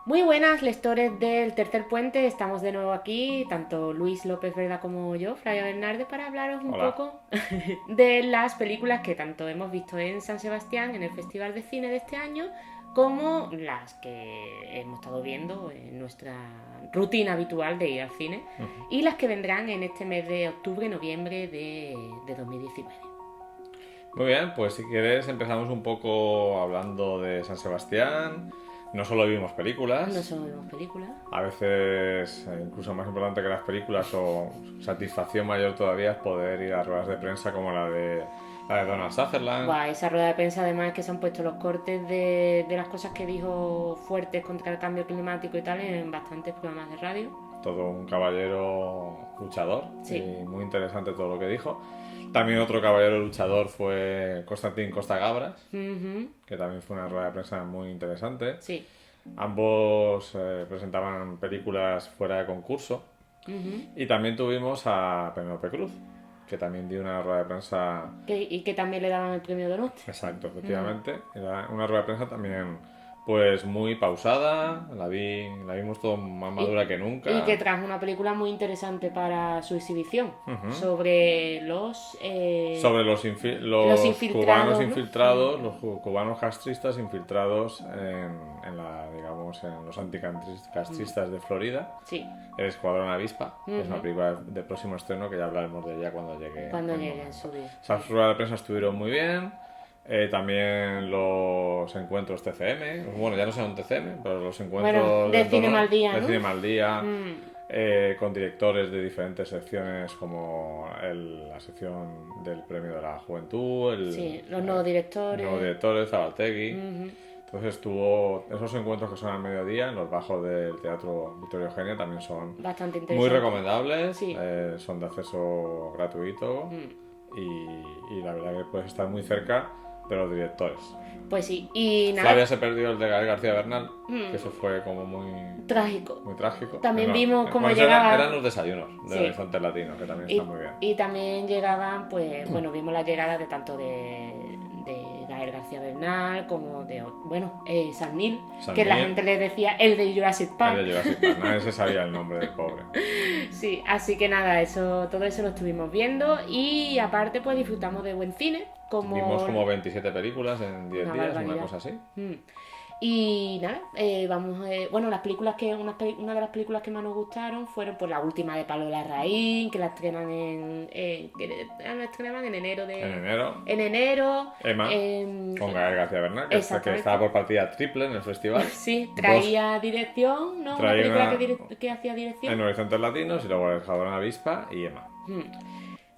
Muy buenas, lectores del Tercer Puente. Estamos de nuevo aquí, tanto Luis López Verda como yo, Flavia Bernardes, para hablaros un Hola. poco de las películas que tanto hemos visto en San Sebastián, en el Festival de Cine de este año, como las que hemos estado viendo en nuestra rutina habitual de ir al cine, y las que vendrán en este mes de octubre-noviembre de 2019. Muy bien, pues si quieres empezamos un poco hablando de San Sebastián. No solo vimos No películas, solo vemos películas. a veces incluso más importante que las películas o satisfacción mayor todavía es poder ir a ruedas de prensa como la de Donald Sutherland. Buah, esa rueda de prensa además que se han puesto los cortes de las cosas que dijo fuertes contra el cambio climático y tal en bastantes programas de radio. Todo un caballero luchador Sí. y muy interesante todo lo que dijo. También otro caballero luchador fue Constantín Costa Gabras, Ujú. que también fue una rueda de prensa muy interesante. Sí. Ambos presentaban películas fuera de concurso. Ujú. Y también tuvimos a Penélope Cruz, que también dio una rueda de prensa. Y que también le daban el premio de Donosti. Exacto, efectivamente. Era una rueda de prensa también, pues muy pausada. La vimos todo más madura que Y que nunca. trajo una película muy interesante para su exhibión sobre Sobre los los cubanos infiltrados, ¿no? infiltrados, los cubanos castristas infiltrados digamos, en los anticastristas de Florida. Sí, El Escuadrón Avispa, que es una película de próximo estreno que ya hablaremos de ella cuando llegue cuando el llegue en momento. su día. Esas ruedas de prensa estuvieron muy bien. También los encuentros TCM, bueno, ya no son TCM, pero los Bueno, encuentros de Cinema al Día, de ¿no? Cinema al Día, con directores de diferentes secciones como la sección del Premio de la Juventud, Sí, los nuevos nuevo directores. director, Zabaltegui. Entonces estuvo esos encuentros que son al mediodía en los bajos del Teatro Victoria Eugenia también son Bastante muy interesante. recomendables, Sí. son de acceso gratuito y la verdad que puedes estar muy cerca de los directores. Pues sí, y nada, Flavia se perdió el de Gael García Bernal, que eso fue como trágico. muy trágico. También No, vimos cómo bueno, llegaba. eran los desayunos de Sí. Horizonte Latino, que también Y, están muy bien. y también llegaban, pues, bueno, vimos la llegada de tanto de Gael García Bernal como de, bueno, Sam Neill, Sam que la Neill. gente le decía el de Jurassic Park. El de Jurassic Park, nadie se sabía el nombre del pobre. Sí, así que nada, todo eso lo estuvimos viendo y aparte pues disfrutamos de buen cine, Vimos como 27 películas en 10 una días, una barbaridad. cosa así. Y nada, bueno, las películas una de las películas que más nos gustaron fueron pues la última de Pablo Larraín, que la estrenan que la estrenaban en enero En enero, en enero. Emma, con Gael García Bernal, que Exactamente. estaba por partida triple en el festival. Sí, traía dirección, ¿no? Una Traía película una que hacía dirección. en Horizontes Latinos y luego El Escuadrón Avispa y Emma.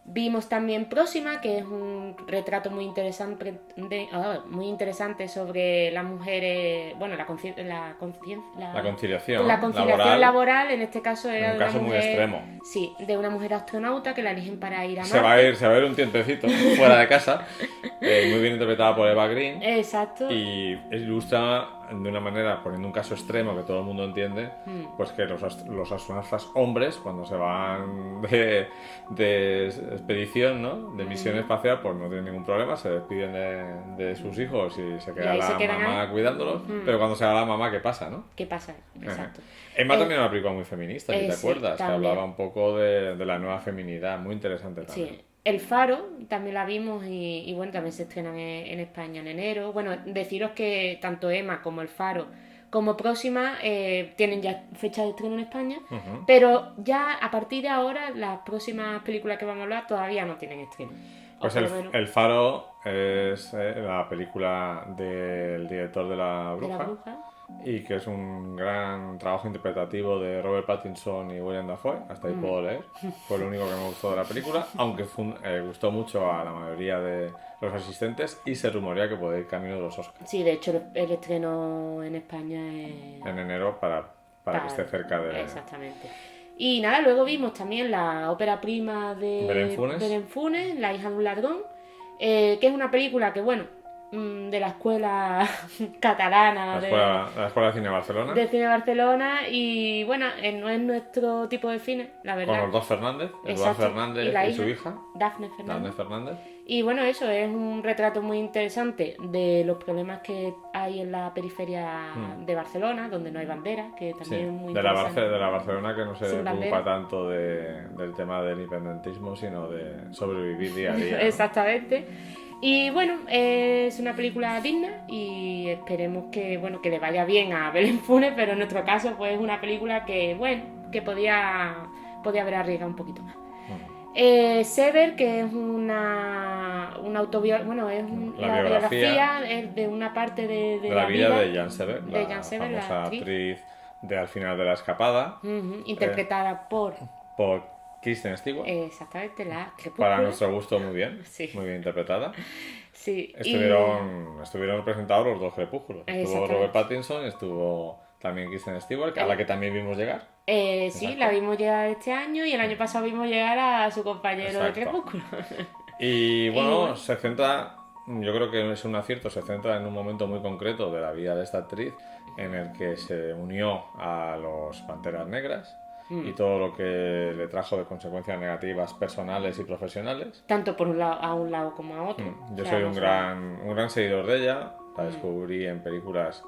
Vimos también Próxima, que es un retrato muy interesante, muy interesante sobre las mujeres, bueno, la conciliación laboral, en este caso era En un de una caso muy mujer, extremo. sí, de una mujer astronauta que la eligen para ir a Se va a Marte. ir un tiempecito fuera de casa, muy bien interpretada por Eva Green. Exacto. Y ilustra de una manera, poniendo un caso extremo que todo el mundo entiende, pues que los astronautas hombres, cuando se van de expedición, ¿no? De misión espacial, pues no tienen ningún problema, se despiden de sus hijos y se queda ahí se la quedan mamá ahí. cuidándolos, pero cuando se va la mamá, ¿qué pasa, no? ¿Qué pasa? Exacto. Emma Eh, también era una película muy feminista, si te sí, acuerdas, que también. hablaba un poco de la nueva feminidad, muy interesante también. Sí. El Faro también la vimos y bueno, también se estrenan en España en enero. Bueno, deciros que tanto Emma como El Faro como Próxima tienen ya fecha de estreno en España, pero ya a partir de ahora las próximas películas que vamos a hablar todavía no tienen estreno. Pues el Faro es la película del director de La de La Bruja Bruja. y que es un gran trabajo interpretativo de Robert Pattinson y William Dafoe, hasta ahí puedo leer, fue lo único que me gustó de la película, aunque gustó mucho a la mayoría de los asistentes y se rumorea que puede ir camino de los Oscars Sí, de hecho el estreno en España es en enero para que esté cerca de Exactamente. Y nada, luego vimos también la ópera prima de Belén Funes. Belén Funes, La hija de un ladrón, que es una película que, bueno, de la escuela catalana la escuela de cine de Barcelona. de cine de Barcelona, y bueno, no es nuestro tipo de cine, la verdad. Con los dos Fernández, Eduard Exacto. Fernández la y su hija, Dafne Fernández. Dafne Fernández. Y bueno, eso es un retrato muy interesante de los problemas que hay en la periferia de Barcelona, donde no hay bandera, que también es muy de la interesante. de la Barcelona que no se Sin preocupa bandera. tanto del tema del independentismo, sino de sobrevivir día a día, ¿no? Exactamente. Y bueno, es una película digna y esperemos que, bueno, que le vaya bien a Belén Funes, pero en nuestro caso pues es una película que, bueno, que podía haber arriesgado un poquito más. Sever, que es una autobiografía, bueno, es la biografía es de una parte de la vida de Jean Sever, de la Jean Sever, famosa la actriz de Al final de la escapada, interpretada por Kristen Stewart. Exactamente, la Crepúsculo. Para nuestro gusto, muy bien, Sí. muy bien interpretada. Sí. Estuvieron presentados los dos Crepúsculos. Estuvo Robert Pattinson, estuvo también Kristen Stewart, a la que también vimos llegar. Sí, la vimos llegar este año y el año pasado vimos llegar a su compañero de Crepúsculo. Y bueno, se centra, yo creo que es un acierto, se centra en un momento muy concreto de la vida de esta actriz en el que se unió a los Panteras Negras y todo lo que le trajo de consecuencias negativas personales y profesionales. Tanto por a un lado como a otro. Yo soy un gran seguidor de ella, la descubrí en películas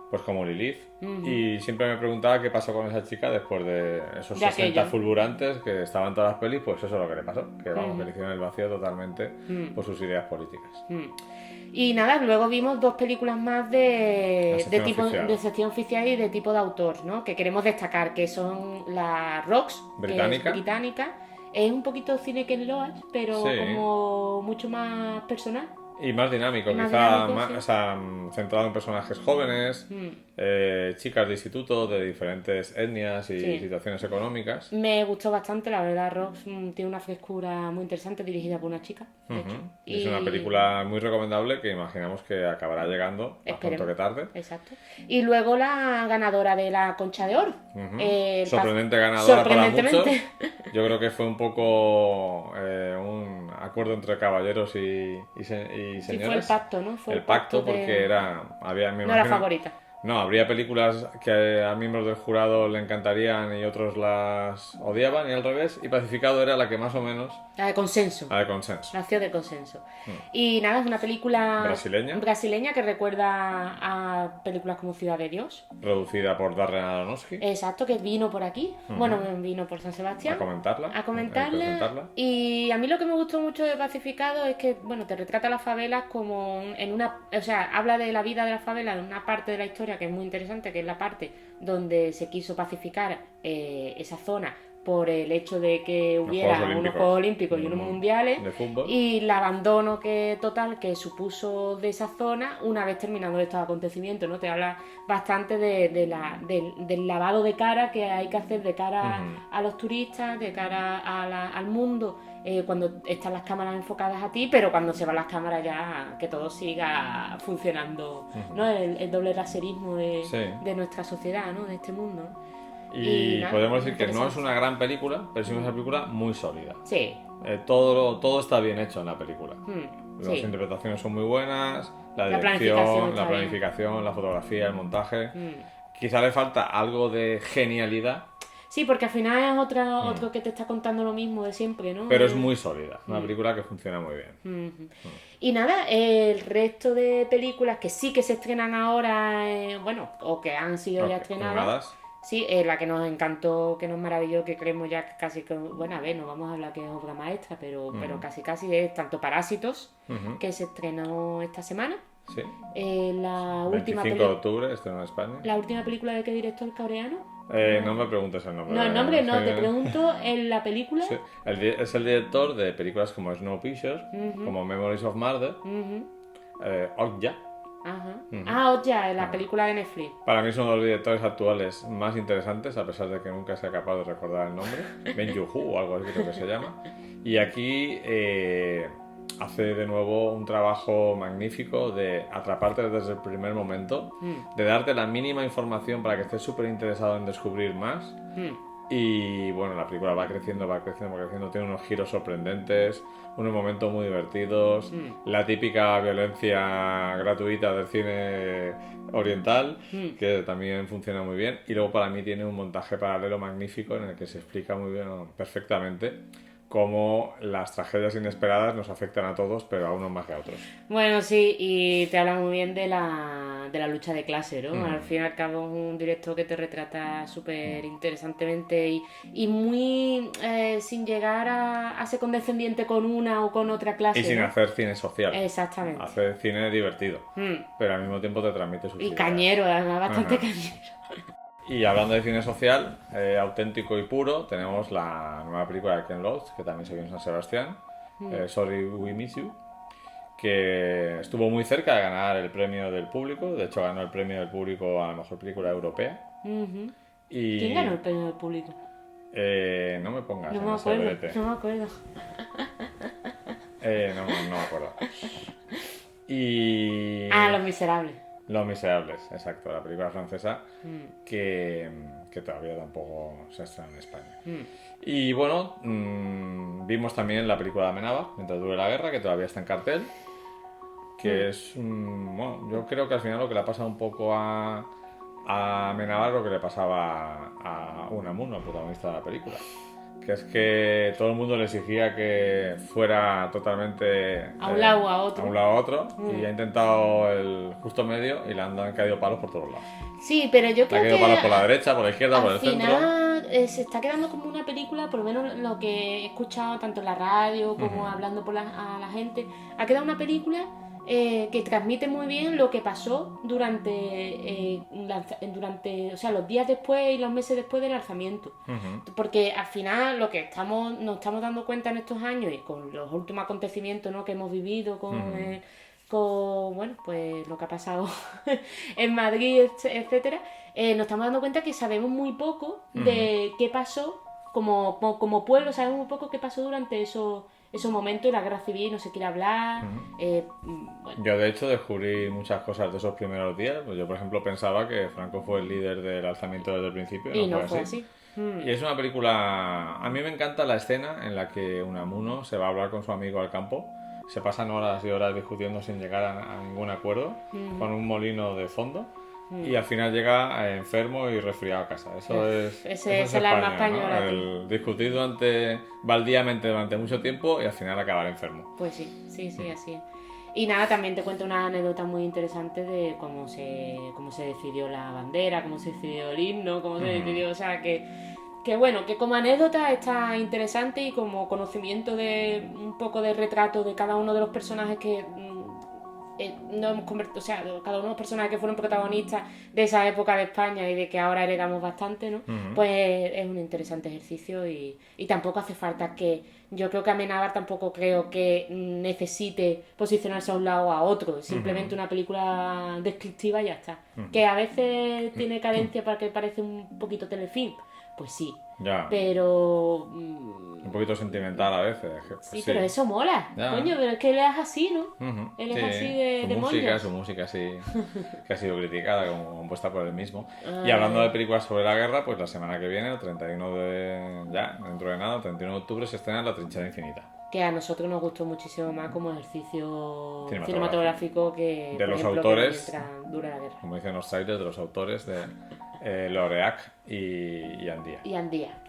pues como Lilith, y siempre me preguntaba qué pasó con esa chica después de esos 60 fulgurantes que estaban todas las pelis. Pues eso es lo que le pasó, que vamos, que le hicieron el vacío totalmente por sus ideas políticas. Y nada, luego vimos dos películas más de sección oficial y de tipo de autor, ¿no? Que queremos destacar, que son la Rocks, británica. Que es británica. Es un poquito cine Ken Loach, pero como mucho más personal. Y más dinámico, quizá más, o sea, centrado en personajes jóvenes, chicas de instituto de diferentes etnias y situaciones económicas. Me gustó bastante, la verdad. Rox tiene una frescura muy interesante, dirigida por una chica, de hecho. Y es una película muy recomendable que imaginamos que acabará llegando más pronto que tarde. Exacto. Y luego la ganadora de la Concha de Oro. Sorprendente ganadora para muchos. Yo creo que fue un poco un acuerdo entre caballeros y señores. Sí, fue el pacto, ¿no? Fue el pacto porque no era favorita. No, habría películas que a miembros del jurado le encantarían y otros las odiaban, y al revés. Y Pacificado era la que más o menos... La de consenso. La de consenso. Nació de consenso. Y nada, es una película... Brasileña que recuerda a películas como Ciudad de Dios. Producida por Darren Aronofsky. Exacto, que vino por aquí. Bueno, vino por San Sebastián. A comentarla. Y a mí lo que me gustó mucho de Pacificado es que, bueno, te retrata las favelas como en una... O sea, habla de la vida de la favela en una parte de la historia que es muy interesante, que es la parte donde se quiso pacificar esa zona por el hecho de que hubiera unos Juegos Olímpicos y unos Mundiales, y el abandono total que supuso de esa zona una vez terminando estos acontecimientos, ¿no? Te habla bastante del lavado de cara que hay que hacer de cara a los turistas, de cara al mundo, cuando están las cámaras enfocadas a ti, pero cuando se van las cámaras ya que todo siga funcionando, ¿no? El doble raserismo de nuestra sociedad, ¿no? De este mundo, ¿no? Y nada, podemos decir que no es una gran película, pero sí es una película muy sólida. Sí. Todo está bien hecho en la película. Las interpretaciones son muy buenas, la dirección, la planificación, la fotografía, el montaje. Quizá le falta algo de genialidad. Sí, porque al final es otro que te está contando lo mismo de siempre, ¿no? Pero es muy sólida, una película que funciona muy bien. Y nada, el resto de películas que sí que se estrenan ahora, o que han sido ya estrenadas. Sí, la que nos encantó, que nos maravilló, que creemos ya casi que... Bueno, a ver, no vamos a hablar que es obra maestra, pero casi es tanto Parásitos, que se estrenó esta semana. Sí. La 25 de octubre estrenó en España. ¿La última película de qué director coreano? No me preguntes el nombre. No, el nombre no, te pregunto en la película. Sí. Es el director de películas como Snowpiercer, como Memories of Murder, Okja. Okja, la película de Netflix. Para mí es uno de los directores actuales más interesantes, a pesar de que nunca sea capaz de recordar el nombre. Ben Joon-ho o algo así creo que se llama. Y aquí hace de nuevo un trabajo magnífico de atraparte desde el primer momento, de darte la mínima información para que estés súper interesado en descubrir más. Y bueno, la película va creciendo, tiene unos giros sorprendentes, unos momentos muy divertidos, la típica violencia gratuita del cine oriental, que también funciona muy bien, y luego para mí tiene un montaje paralelo magnífico en el que se explica muy bien, perfectamente, cómo las tragedias inesperadas nos afectan a todos, pero a unos más que a otros. Bueno, sí, y te habla muy bien de la lucha de clase, ¿no? Al fin y al cabo es un director que te retrata súper interesantemente y muy sin llegar a ser condescendiente con una o con otra clase, Y sin ¿no? hacer cine social. Exactamente. Hacer cine divertido, pero al mismo tiempo te transmite sus Y ideas. cañero, además, bastante Ajá. cañero. Y hablando de cine social, auténtico y puro, tenemos la nueva película de Ken Loach, que también se vio en San Sebastián, Sorry We Miss You, que estuvo muy cerca de ganar el premio del público. De hecho, ganó el premio del público a la mejor película europea. Y ¿Quién ganó el premio del público? no me pongas No en me ese acuerdo, brete. no me acuerdo. No me acuerdo. Y Los Miserables. Los Miserables, exacto, la película francesa que todavía tampoco se estrena en España. Y bueno, vimos también la película de Amenábar, Mientras dure la guerra, que todavía está en cartel, que es, bueno, yo creo que al final lo que le ha pasado un poco a Amenábar lo que le pasaba a Unamuno, el protagonista de la película. Que es que todo el mundo le exigía que fuera totalmente a un lado o a otro. A un lado a otro, y ha intentado el justo medio y le han caído palos por todos lados. Sí, pero yo Le creo han caído que palos por la derecha, por la izquierda, por el centro. al final se está quedando como una película, por lo menos lo que he escuchado tanto en la radio como hablando a la gente, ha quedado una película que transmite muy bien lo que pasó durante, o sea, los días después y los meses después del lanzamiento. Porque al final lo que nos estamos dando cuenta en estos años y con los últimos acontecimientos, ¿no?, que hemos vivido con bueno, pues lo que ha pasado en Madrid, etcétera, nos estamos dando cuenta que sabemos muy poco de qué pasó como pueblo, sabemos muy poco qué pasó durante esos momentos, la guerra civil, no se quiere hablar. Bueno. Yo de hecho descubrí muchas cosas de esos primeros días. Pues yo, por ejemplo, pensaba que Franco fue el líder del alzamiento desde el principio, y no fue así. Y es una película... A mí me encanta la escena en la que Unamuno se va a hablar con su amigo al campo. Se pasan horas y horas discutiendo sin llegar a ningún acuerdo, con un molino de fondo. Y al final llega enfermo y resfriado a casa. Eso es el alma española, ¿no? El discutir baldíamente durante mucho tiempo y al final acabar enfermo. Pues sí, así es. Y nada, también te cuento una anécdota muy interesante de cómo se decidió la bandera, cómo se decidió el himno, cómo se decidió, o sea, que bueno, que como anécdota está interesante y como conocimiento de un poco de retrato de cada uno de los personajes que no hemos convertido, o sea, cada uno de los personajes que fueron protagonistas de esa época de España y de que ahora heredamos bastante, ¿no? Pues es un interesante ejercicio y tampoco hace falta que, yo creo que Amenábar tampoco creo que necesite posicionarse a un lado o a otro, es simplemente una película descriptiva y ya está. Que a veces tiene carencia para que parece un poquito telefilm, pues sí. Ya. Pero un poquito sentimental a veces. Sí, pero eso mola. Ya. Coño, pero es que él es así, ¿no? Él es así de su música sí, que ha sido criticada, como compuesta por él mismo. Y hablando de películas sobre la guerra, pues la semana que viene, el 31 dentro de nada, el 31 de octubre, se estrena La Trinchera Infinita. Que a nosotros nos gustó muchísimo más como ejercicio cinematográfico que, de los ejemplo, autores, que mientras dura la guerra. Como dicen los trailers, de los autores de Loreac y Andía. Y Andía.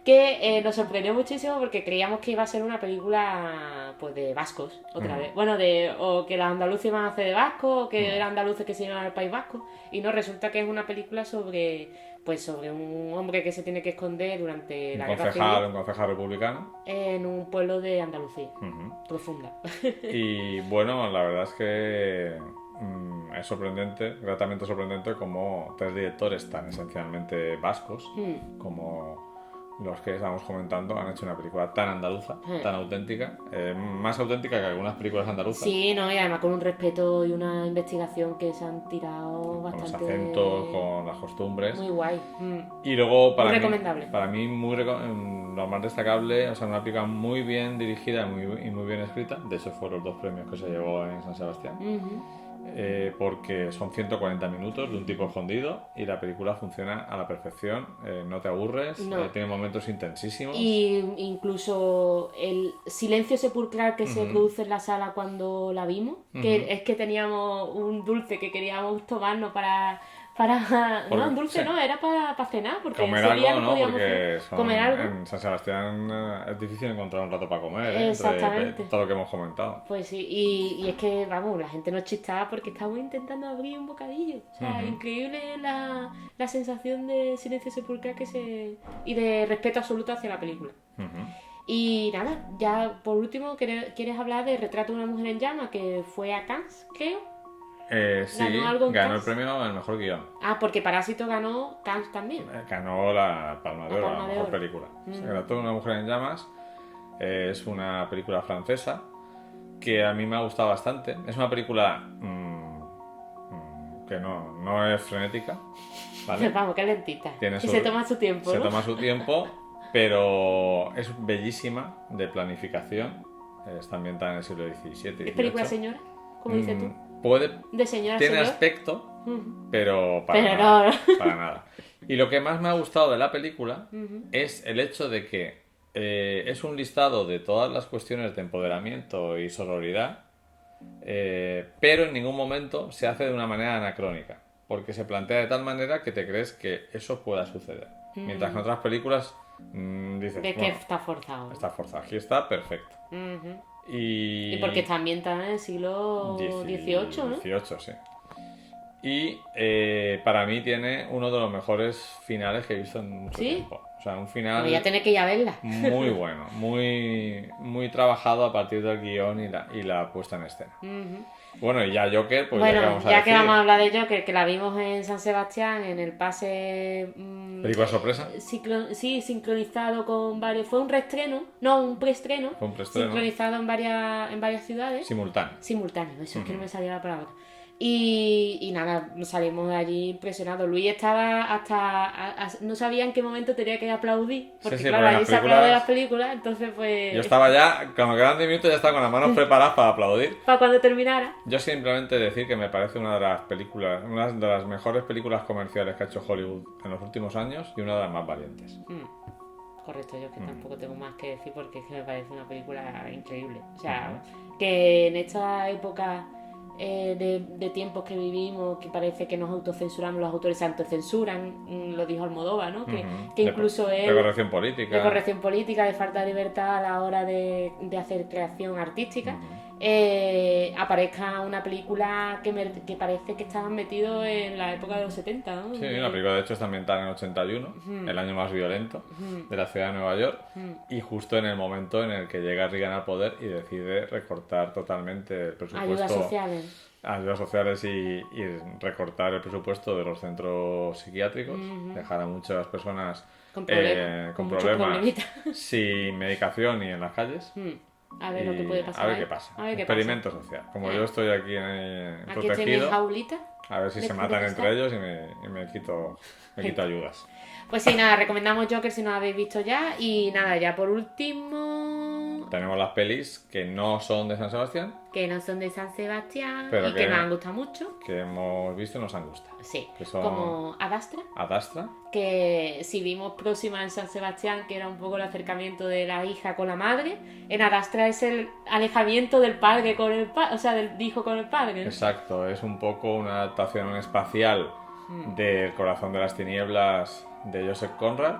Que nos sorprendió muchísimo porque creíamos que iba a ser una película pues de vascos, otra vez. Bueno, o que los andaluces iban a hacer de vascos, o que eran andaluces que se iban al País Vasco. Y no, resulta que es una película sobre un hombre que se tiene que esconder durante la guerra civil. Un concejal republicano. En un pueblo de Andalucía, profunda. Y bueno, la verdad es que es sorprendente, gratamente sorprendente, como tres directores tan esencialmente vascos como los que estamos comentando han hecho una película tan andaluza, tan auténtica, más auténtica que algunas películas andaluzas. Sí, no, y además con un respeto y una investigación que se han tirado bastante. Con los acentos, con las costumbres. Muy guay. Y luego muy recomendable. Para mí lo más destacable, o sea, una película muy bien dirigida y muy bien escrita. De hecho, fueron los dos premios que se llevó en San Sebastián. porque son 140 minutos de un tipo escondido y la película funciona a la perfección, no te aburres, No. tiene momentos intensísimos. Y incluso el silencio sepulcral que se produce en la sala cuando la vimos, que es que teníamos un dulce que queríamos tomarnos para no, un dulce sí. no, era para cenar, porque Comer ese día algo, no ¿no? podíamos Porque comer algo. en San Sebastián es difícil encontrar un rato para comer, entre Exactamente. todo lo que hemos comentado. Pues sí, y es que, vamos, la gente nos chistaba porque estábamos intentando abrir un bocadillo. O sea, increíble la sensación de silencio sepulcral y de respeto absoluto hacia la película. Y nada, ya por último, ¿quieres hablar de Retrato de una mujer en llama? Que fue a Cannes, creo. Sí, ¿Ganó algo en ganó el Cannes? premio al mejor guión. Ah, porque Parásito ganó Cannes también. Ganó la Palma de Oro, Palma la de mejor Oro. película. Se trató de una mujer en llamas. Es una película francesa que a mí me ha gustado bastante. Es una película que no es frenética, ¿vale? Vamos, qué lentita. Tiene Y su- se toma su tiempo, Se ¿no? toma su tiempo, pero es bellísima de planificación. Está ambientada en el siglo XVII. ¿Es película XVIII. señora? Como dices tú. Puede, De señora tiene señor. aspecto, Ujú. pero para Pero nada, no. para nada. Y lo que más me ha gustado de la película es el hecho de que es un listado de todas las cuestiones de empoderamiento y sororidad, pero en ningún momento se hace de una manera anacrónica, porque se plantea de tal manera que te crees que eso pueda suceder. Mientras que en otras películas dices, Ves que bueno, está forzado. está forzado, aquí está perfecto. Ujú. Y Y porque está ambientada en el siglo XVIII, ¿no? 18, sí. Y para mí tiene uno de los mejores finales que he visto en mucho ¿Sí? tiempo. O sea, un final Voy a tener que ir a verla. muy bueno, muy trabajado a partir del guión y la puesta en escena. Ujú. Bueno, y ya Joker, pues ya que Bueno, vamos a ya que decir. vamos a hablar de Joker, que la vimos en San Sebastián, en el pase... ¿Película sorpresa? Sí, sincronizado con varios... Fue un reestreno, no, un preestreno. Fue un preestreno. Sincronizado en varias ciudades. Simultáneo. Simultáneo, eso es que no me salía la palabra. Y nada, salimos de allí impresionados. Luis estaba no sabía en qué momento tenía que aplaudir, porque Sí, claro, porque en allí las se aplaude películas- las películas, entonces pues... Yo estaba ya, cuando quedaban 10 minutos, ya estaba con las manos preparadas para aplaudir. Para cuando terminara. Yo simplemente decir que me parece una de las mejores películas comerciales que ha hecho Hollywood en los últimos años y una de las más valientes. Correcto, yo es que tampoco tengo más que decir porque es que me parece una película increíble. O sea, que en esta época de tiempos que vivimos, que parece que nos autocensuramos, los autores se autocensuran, lo dijo Almodóvar, ¿no? Que incluso de él... corrección política. De corrección política, de falta de libertad a la hora de hacer creación artística, aparezca una película que parece que estaban metidos en la época de los 70, ¿no? Sí, la película de hecho está ambientada en el 81, el año más violento de la ciudad de Nueva York, y justo en el momento en el que llega Reagan al poder y decide recortar totalmente el presupuesto. Ayudas sociales y recortar el presupuesto de los centros psiquiátricos, dejar a muchas personas con con muchos problemas problemitas. sin medicación y en las calles. A ver lo que puede pasar. A ver ahí. qué pasa. A ver qué Experimento social. Como yo estoy aquí Aquí protegido, tienes jaulita. a ver si de se matan cristal. entre ellos y me quito ayudas. Pues sí, nada, recomendamos Joker si no lo habéis visto ya. Y nada, ya por último, Tenemos las pelis que no son de San Sebastián, que no son de San Sebastián Pero y que que- nos han gustado mucho. que hemos visto y nos han gustado. Sí, Que son como Ad Astra, Ad Astra, que si vimos Próxima en San Sebastián, que era un poco el acercamiento de la hija con la madre, en Ad Astra es el alejamiento del padre con el padre, o sea, del hijo con el padre, ¿no? exacto, es un poco una adaptación espacial del Corazón de las Tinieblas de Joseph Conrad,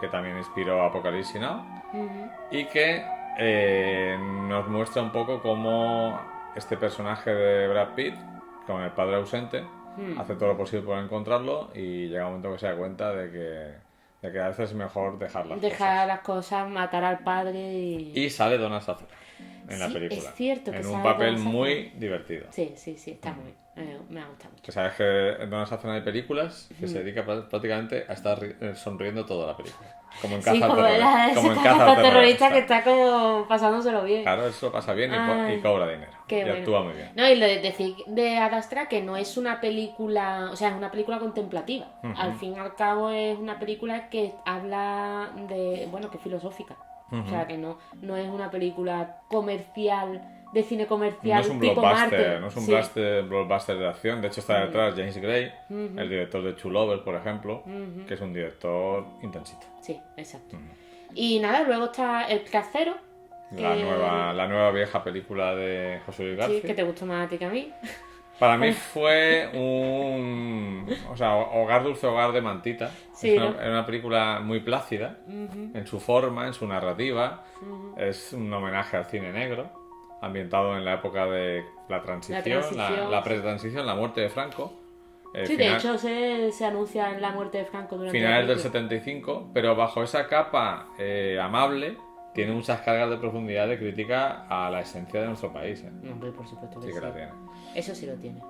que también inspiró Apocalipsis Now, y que nos muestra un poco cómo este personaje de Brad Pitt, con el padre ausente, hace todo lo posible por encontrarlo y llega un momento que se da cuenta de que a veces es mejor dejar las Dejar las cosas, matar al padre y... Y sale Donald Sutherland en la Sí, película. es cierto que en un sale papel Donald muy Sutherland. divertido. Sí, está muy bien. Me ha gustado mucho. Que sabes que Donald Sutherland hay películas que se dedica prácticamente a estar sonriendo toda la película. Como en Sí, Caza al como Terrorista. Como en ese Caza al terrorista que Terrorista. está como pasándoselo bien. Claro, eso pasa bien Ay, y cobra dinero. qué Y bueno. actúa muy bien. No, y lo de decir de Ad Astra que no es una película, o sea, es una película contemplativa. Al fin y al cabo es una película que habla de, bueno, que es filosófica. O sea, que no es una película comercial de cine No comercial es un tipo Marte. blockbuster, no es un Sí. blockbuster de acción. De hecho, está detrás James Gray, el director de Two Lovers, por ejemplo, que es un director intensito. Sí, exacto. Y nada, luego está El Casero. La nueva vieja película de José Luis García. Sí, que te gustó más a ti que a mí. Para mí fue o sea, Hogar Dulce Hogar de Mantita. Sí, es ¿no? una película muy plácida en su forma, en su narrativa. Es un homenaje al cine negro, ambientado en la época de la transición, la pretransición, la muerte de Franco. Sí, de hecho se anuncia la muerte de Franco durante Finales la del película. 75, pero bajo esa capa amable tiene muchas cargas de profundidad de crítica a la esencia de nuestro país. Hombre, por supuesto que Sí que la tiene. Eso sí lo tiene.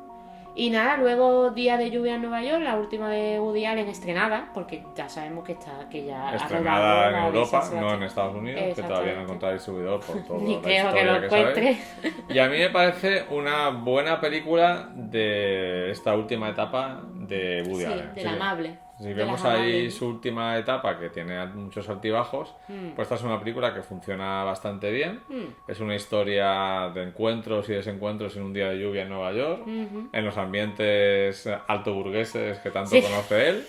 Y nada, luego Día de lluvia en Nueva York, la última de Woody Allen estrenada, porque ya sabemos que ya Estrenada ha en rodado la de Europa, San no en Sebastián. Estados Unidos, que todavía no he Exactamente. encontrado distribuidor por todo Ni la creo que historia lo encuentre. sabéis. Y a mí me parece una buena película de esta última etapa de Woody Sí, Allen. del amable. Si de vemos las ahí amables. su última etapa, que tiene muchos altibajos, pues esta es una película que funciona bastante bien. Es una historia de encuentros y desencuentros en un día de lluvia en Nueva York, en los ambientes alto burgueses que tanto Sí. conoce él.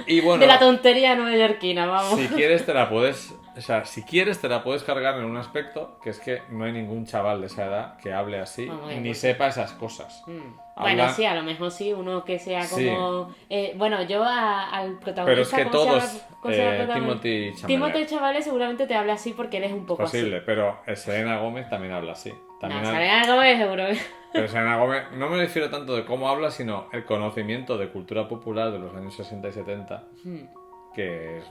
Y bueno, De la tontería neoyorquina, vamos. si quieres te la puedes, o sea, si quieres te la puedes cargar en un aspecto que es que no hay ningún chaval de esa edad que hable así Vamos, ni pues. sepa esas cosas. Bueno, Habla- sí, a lo mejor sí, uno que sea Sí. como... bueno, yo al protagonista... Pero es que ¿cómo se todos, llama? ¿Cómo se llama el protagonista? Timothy Chalamet. Timothy Chalamet seguramente te habla así porque él es un poco Posible, pero Selena Gómez también habla así. así. También No, ha- sale algo de seguro. Pero Selena Gómez, no me refiero tanto de cómo habla, sino el conocimiento de cultura popular de los años 60 y 70, que es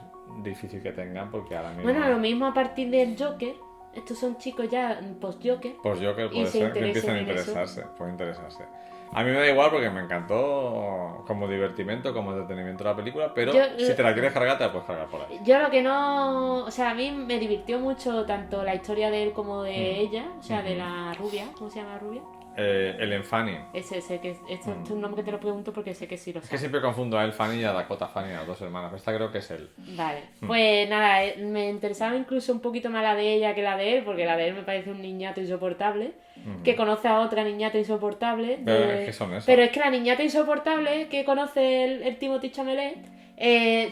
difícil que tengan porque ahora mismo... Bueno, lo mismo a partir del Joker. Estos son chicos ya post-Joker. Pues Joker Y puede se ser que interesen empiecen a en eso. interesarse, puede interesarse. A mí me da igual porque me encantó como divertimento, como entretenimiento la película, pero si te la quieres cargar, te la puedes cargar por ahí. Yo lo que no... O sea, a mí me divirtió mucho tanto la historia de él como de ella. O sea, de la rubia. ¿Cómo se llama la rubia? El Fanny. Ese que... Esto es un nombre que te lo pregunto porque sé que sí lo Es que sabes. siempre confundo a El Fanny y a Dakota Fanny, a las dos hermanas, pero esta creo que es él. Vale, pues nada, me interesaba incluso un poquito más la de ella que la de él, porque la de él me parece un niñato insoportable, que conoce a otra niñata insoportable. Pero es que son eso. Pero es que la niñata insoportable que conoce el Timothy Chalamet,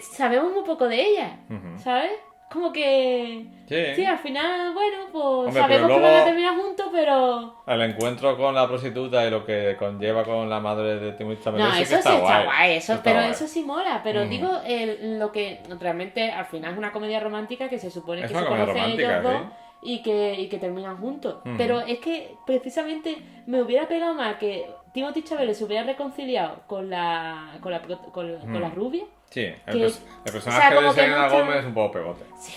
sabemos muy poco de ella, ¿sabes? Como que... Sí. al final, bueno, pues Hombre, sabemos pero que van a luego- terminar juntos, pero... El encuentro con la prostituta y lo que conlleva con la madre de Timothy Chalamet No, sí eso que sí está está guay. guay, Está pero guay. eso sí mola. Pero digo, lo que realmente al final es una comedia romántica que se supone Es que una se comedia conocen romántica, ellos dos sí. y que terminan juntos. Pero es que precisamente me hubiera pegado más que Timothy Chalamet se hubiera reconciliado con la rubia. Sí, que- el o personaje sea, como de que Selena mucha- Gómez es un poco pegote. Sí.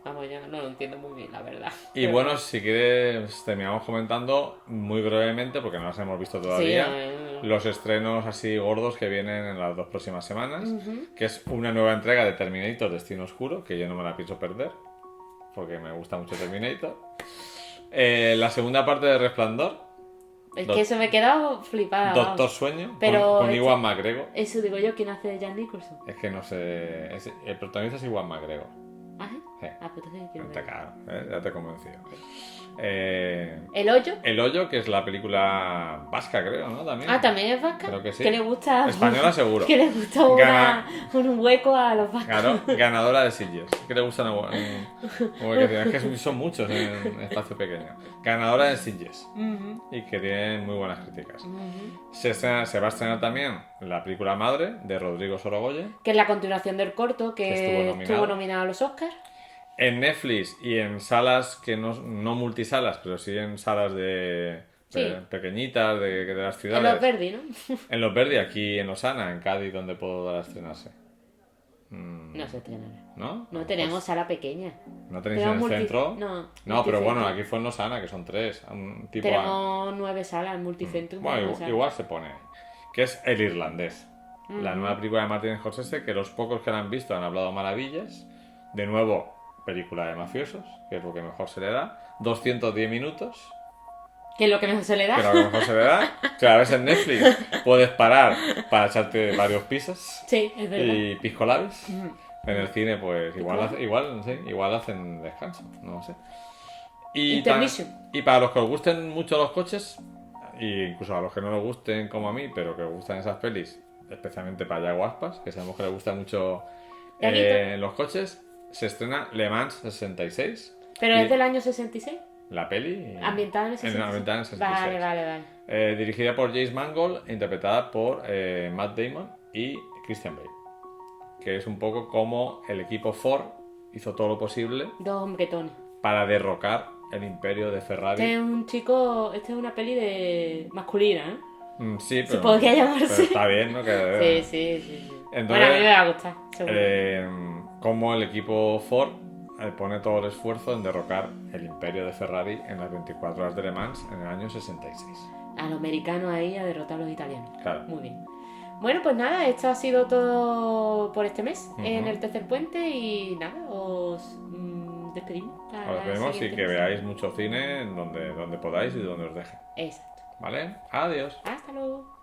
Vamos, yo no lo entiendo muy bien, la verdad. Y Pero- bueno, si quieres, terminamos comentando muy brevemente, porque no las hemos visto todavía, no. los estrenos así gordos que vienen en las 2 próximas semanas, que es una nueva entrega de Terminator Destino Oscuro, que yo no me la pienso perder, porque me gusta mucho Terminator. La segunda parte de Resplandor, Es que eso me he quedado flipada. Doctor vamos. Sueño, Pero con este- Iwan McGregor. Eso digo yo, ¿quién hace de Jack Nicholson? Es que no sé, el protagonista es Iwan McGregor. ¿Ah, sí? Sí. Ah, pues entonces quiero Está ver. claro, ya te he convencido. ¿El hoyo? El Hoyo, que es la película vasca, creo, ¿no? También. Ah, ¿también es vasca? Creo que sí. ¿Qué le gusta? Española seguro. ¿Qué le gusta un hueco a los vascos? Claro, ganadora de Sitges. Que le gustan es que son muchos en espacio pequeño. Ganadora de Sitges. Y que tiene muy buenas críticas. Se va a estrenar también la película Madre de Rodrigo Sorogoyen Que es la continuación del corto Que que estuvo estuvo nominado a los Oscars. en Netflix y en salas que no multisalas, pero sí en salas Sí. pequeñitas de las En ciudades. los Verdi, ¿no? En Los Verdi, aquí en Osana, en Cádiz, donde puedo dar a estrenarse. No se estrenará. ¿No? No tenemos sala pequeña. ¿No tenéis en el Tenemos centro? No, No, pero bueno, multicentro. aquí fue en Osana, que son 3. Un tipo Tenemos 9 salas en multicentro. Bueno, tenemos salas. igual se pone. Que es El Irlandés. La nueva película de Martin Scorsese, que los pocos que la han visto han hablado maravillas. De nuevo, película de mafiosos, que es lo que mejor se le da. 210 minutos, Que es lo que mejor se le da. que es lo que mejor se le da. Si la ves en Netflix, puedes parar para echarte varios pisos Sí, es verdad. y piscolabis. En el cine, pues igual hacen descanso, no lo sé. Intermission. Y para los que os gusten mucho los coches, e incluso a los que no les gusten como a mí, pero que os gustan esas pelis, especialmente para Yago Aspas, que sabemos que le gustan mucho los coches, se estrena Le Mans 66. ¿Pero es del año 66? La peli. Ambientada en el 66. Ambientada en el 66. Vale. Dirigida por James Mangold, interpretada por Matt Damon y Christian Bale. Que es un poco como el equipo Ford hizo todo lo posible. Dos hombretones. Para derrocar el imperio de Ferrari. Este es una peli de masculina, ¿eh? Sí, pero. Se podría llamarse. Pero está bien, ¿no? Sí. Entonces, bueno, a mí me va a gustar, seguro. Como el equipo Ford pone todo el esfuerzo en derrocar el imperio de Ferrari en las 24 horas de Le Mans en el año 66. A los americanos ahí a derrotar a los italianos. Claro. Muy bien. Bueno, pues nada, esto ha sido todo por este mes en el Tercer Puente y nada, os despedimos. Os despedimos y que veáis mucho cine donde podáis y donde os deje. Exacto. ¿Vale? Adiós. Hasta luego.